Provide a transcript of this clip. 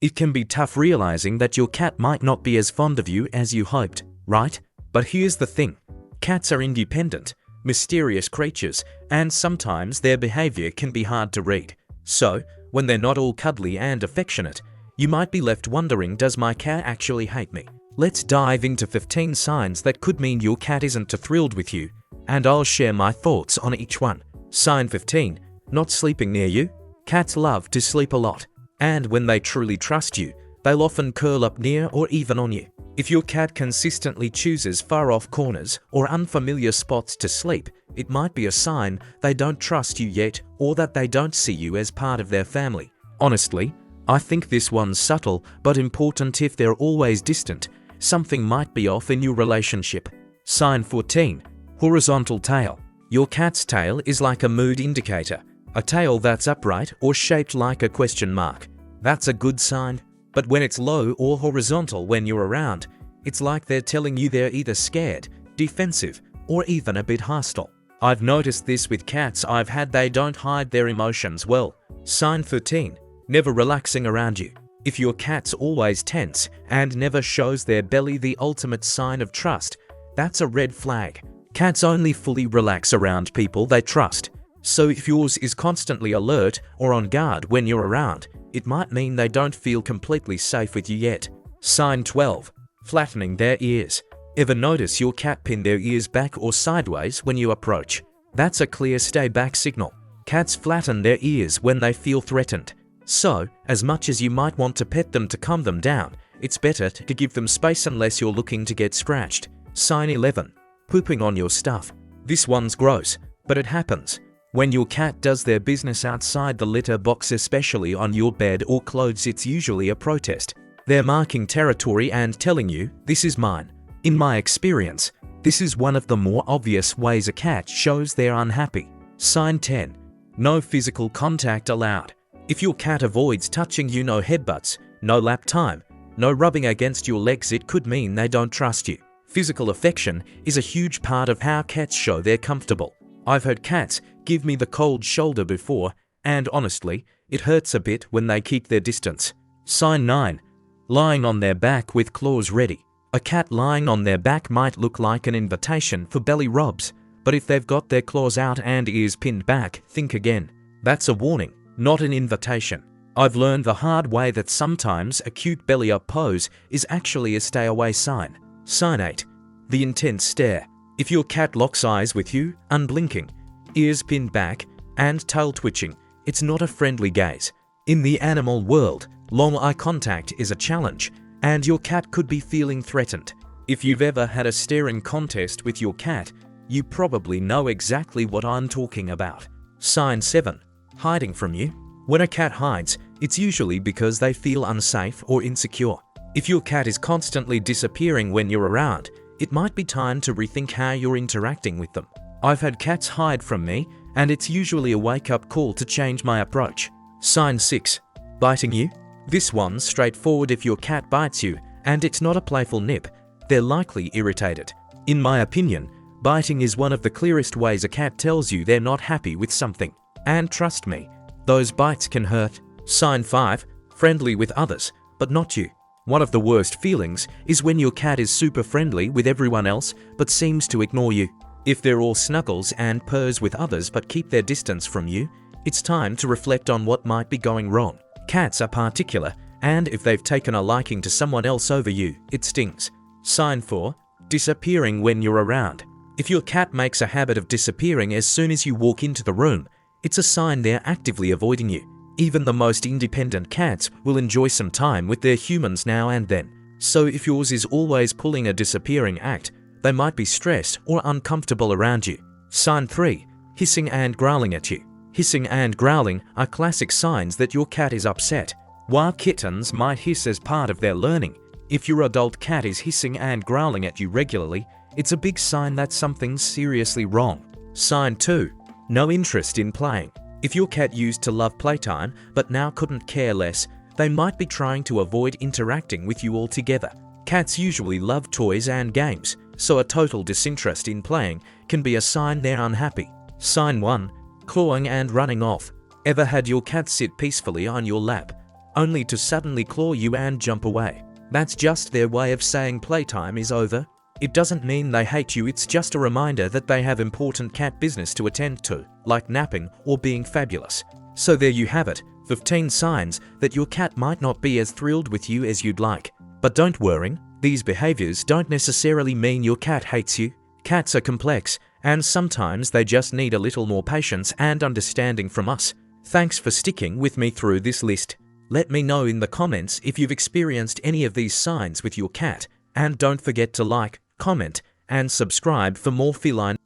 It can be tough realizing that your cat might not be as fond of you as you hoped, right? But here's the thing. Cats are independent, mysterious creatures, and sometimes their behavior can be hard to read. So, when they're not all cuddly and affectionate, you might be left wondering, does my cat actually hate me? Let's dive into 15 signs that could mean your cat isn't too thrilled with you, and I'll share my thoughts on each one. Sign 15. Not sleeping near you. Cats love to sleep a lot, and when they truly trust you, they'll often curl up near or even on you. If your cat consistently chooses far-off corners or unfamiliar spots to sleep, it might be a sign they don't trust you yet or that they don't see you as part of their family. Honestly, I think this one's subtle but important. If they're always distant, something might be off in your relationship. Sign 14. Horizontal tail. Your cat's tail is like a mood indicator. A tail that's upright or shaped like a question mark. That's a good sign. But when it's low or horizontal when you're around, it's like they're telling you they're either scared, defensive, or even a bit hostile. I've noticed this with cats I've had. They don't hide their emotions well. Sign 13. Never relaxing around you. If your cat's always tense and never shows their belly, the ultimate sign of trust, that's a red flag. Cats only fully relax around people they trust. So if yours is constantly alert or on guard when you're around, it might mean they don't feel completely safe with you yet. Sign 12. Flattening their ears. Ever notice your cat pin their ears back or sideways when you approach? That's a clear stay back signal. Cats flatten their ears when they feel threatened. So, as much as you might want to pet them to calm them down, it's better to give them space unless you're looking to get scratched. Sign 11. Pooping on your stuff. This one's gross, but it happens. When your cat does their business outside the litter box, especially on your bed or clothes, it's usually a protest. They're marking territory and telling you, this is mine. In my experience, this is one of the more obvious ways a cat shows they're unhappy. Sign 10. No physical contact allowed. If your cat avoids touching you, no headbutts, no lap time, no rubbing against your legs, it could mean they don't trust you. Physical affection is a huge part of how cats show they're comfortable. I've heard cats give me the cold shoulder before, and honestly, it hurts a bit when they keep their distance. Sign 9. Lying on their back with claws ready. A cat lying on their back might look like an invitation for belly rubs, but if they've got their claws out and ears pinned back, think again. That's a warning, not an invitation. I've learned the hard way that sometimes a cute belly up pose is actually a stay away sign. Sign 8. The intense stare. If your cat locks eyes with you, unblinking, ears pinned back, and tail twitching, it's not a friendly gaze. In the animal world, long eye contact is a challenge, and your cat could be feeling threatened. If you've ever had a staring contest with your cat, you probably know exactly what I'm talking about. Sign 7. Hiding from you. When a cat hides, it's usually because they feel unsafe or insecure. If your cat is constantly disappearing when you're around, it might be time to rethink how you're interacting with them. I've had cats hide from me, and it's usually a wake-up call to change my approach. Sign 6. Biting you. This one's straightforward. If your cat bites you, and it's not a playful nip, they're likely irritated. In my opinion, biting is one of the clearest ways a cat tells you they're not happy with something. And trust me, those bites can hurt. Sign 5. Friendly with others, but not you. One of the worst feelings is when your cat is super friendly with everyone else but seems to ignore you. If they're all snuggles and purrs with others but keep their distance from you, it's time to reflect on what might be going wrong. Cats are particular, and if they've taken a liking to someone else over you, it stings. Sign 4. Disappearing when you're around. If your cat makes a habit of disappearing as soon as you walk into the room, it's a sign they're actively avoiding you. Even the most independent cats will enjoy some time with their humans now and then. So if yours is always pulling a disappearing act, they might be stressed or uncomfortable around you. Sign 3. Hissing and growling at you. Hissing and growling are classic signs that your cat is upset. While kittens might hiss as part of their learning, if your adult cat is hissing and growling at you regularly, it's a big sign that something's seriously wrong. Sign 2. No interest in playing. If your cat used to love playtime but now couldn't care less, they might be trying to avoid interacting with you altogether. Cats usually love toys and games, so a total disinterest in playing can be a sign they're unhappy. Sign 1. Clawing and running off. Ever had your cat sit peacefully on your lap, only to suddenly claw you and jump away. That's just their way of saying playtime is over. It doesn't mean they hate you, it's just a reminder that they have important cat business to attend to, like napping or being fabulous. So there you have it, 15 signs that your cat might not be as thrilled with you as you'd like. But don't worry, these behaviors don't necessarily mean your cat hates you. Cats are complex, and sometimes they just need a little more patience and understanding from us. Thanks for sticking with me through this list. Let me know in the comments if you've experienced any of these signs with your cat, and don't forget to like, comment, and subscribe for more feline